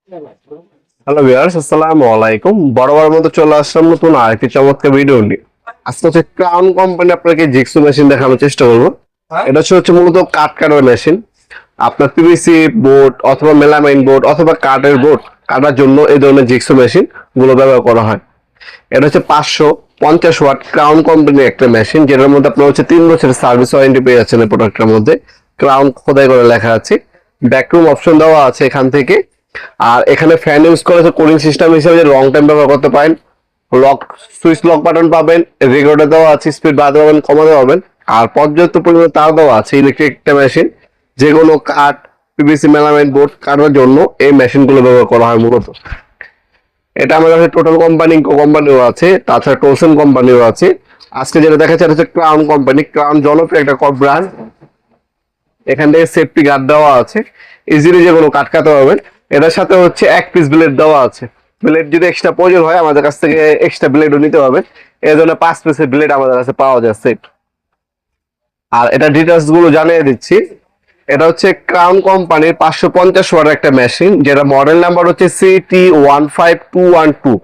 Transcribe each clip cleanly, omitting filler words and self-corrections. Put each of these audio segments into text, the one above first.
Hello viewers, আসসালামু আলাইকুম। বরাবর মতো চলে আসলাম নতুন আরেকটি চমৎকার ভিডিও নিয়ে। আজকে হচ্ছে ক্রাউন কোম্পানি আপনাকে জিক্সু মেশিন দেখানোর চেষ্টা করবো। এটা হচ্ছে মূলত কাঠ কাটার মেশিন। আপনার পিভিসি বোর্ড অথবা মেলামাইন বোর্ড অথবা কাঠের বোর্ড কাটার জন্য এই ধরনের জিক্সু মেশিন গুলো ব্যবহার করা হয়। এটা হচ্ছে 550 ওয়াট ক্রাউন কোম্পানির একটা মেশিন, যেটার মধ্যে আপনার হচ্ছে 3 বছরের সার্ভিস ওয়ারেন্টি পেয়ে যাচ্ছেন। এই প্রোডাক্টের মধ্যে ক্রাউন খোদাই করে লেখা আছে, ব্যাকরুম অপশন দেওয়া আছে এখান থেকে। আর এখানে ফ্যান ইউজ করেছে কুলিং সিস্টেম হিসেবে, যে লং টাইম ব্যবহার করতে পারেন। লক সুইচ লক বাটন পাবেন, রেগুলেটর দেওয়া আছে, স্পিড বাড়াতে পারবেন কমাতে পারবেন। আর পর্যাপ্ত পরিমাণে তার দেওয়া আছে। ইলেকট্রিক একটা মেশিন, যে কোনো কাঠ পিভিসি মেলামাইন বোর্ড কাটার জন্য এই মেশিনগুলো ব্যবহার করা হয় মূলত। এটা আমাদের কাছে টোটাল কোম্পানিও আছে, তাছাড়া টোলসন কোম্পানিও আছে। আজকে যেটা দেখাচ্ছে এটা হচ্ছে ক্রাউন কোম্পানি। ক্রাউন জনপ্রিয় একটা ব্র্যান্ড। এখান থেকে সেফটি গার্ড দেওয়া আছে, ইজিলি যে কোনো কাট কাটতে পারবেন। এটার সাথে হচ্ছে এক পিস ব্লেড দেওয়া আছে। ব্লেড যদি এক্সট্রা প্রয়োজন হয় আমাদের কাছ থেকে এক্সট্রা ব্লেডও নিতে পারবেন। এই জন্য 5 পিসের ব্লেড আমাদের কাছে পাওয়া যাচ্ছে। আর এটা ডিটেলস গুলো জানিয়ে দিচ্ছি। এটা হচ্ছে ক্রাউন কোম্পানির 550 ওয়াটের একটা মেশিন, যেটা মডেল নাম্বার হচ্ছে CT15212।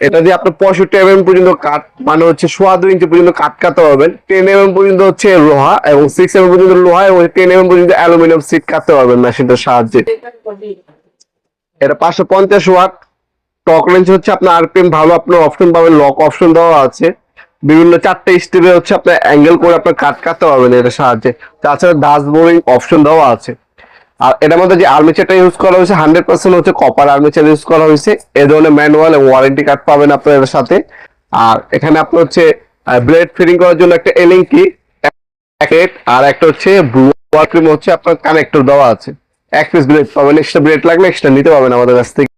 এটা দিয়ে আপনি 65 mm পর্যন্ত কাট, মানে হচ্ছে 2.5 ইঞ্চি পর্যন্ত কাট কাটতে পারবেন। 10 mm পর্যন্ত হচ্ছে লোহা এবং 6 mm পর্যন্ত লোহা এবং 10 mm পর্যন্ত অ্যালুমিনিয়াম সিট কাটতে পারবেন মেশিনটার সাহায্যে। এটা 550 ওয়াট। টক রেঞ্জ হচ্ছে আপনার আরপিএম ভালো, আপনার অপশন পাবেন, লক অপশন দেওয়া আছে। বিভিন্ন 4টে স্টেপে হচ্ছে আপনার অ্যাঙ্গেল করে আপনার কাট কাটতে পারবেন এটার সাহায্যে। তাছাড়া ডাস্ট বোরিং অপশন দেওয়া আছে। আর এটার মধ্যে যে আর্মেচারটা ইউজ করা হয়েছে 100% হচ্ছে কপার আর্মেচার ইউজ করা হয়েছে। এই ধরনের ম্যানুয়াল এবং ওয়ারেন্টি কার্ড পাবেন আপনার এর সাথে। আর এখানে আপনার হচ্ছে ব্লেড ফিটিং করার জন্য একটা এলিং কি প্যাকেট, আর একটা হচ্ছে ব্লু ক্রিম হচ্ছে আপনার কানেক্টর দেওয়া আছে। এক পিস ব্লেড পাবেন, এক্সট্রা ব্লেড লাগলে এক্সট্রা নিতে পারবেন আমাদের কাছ থেকে।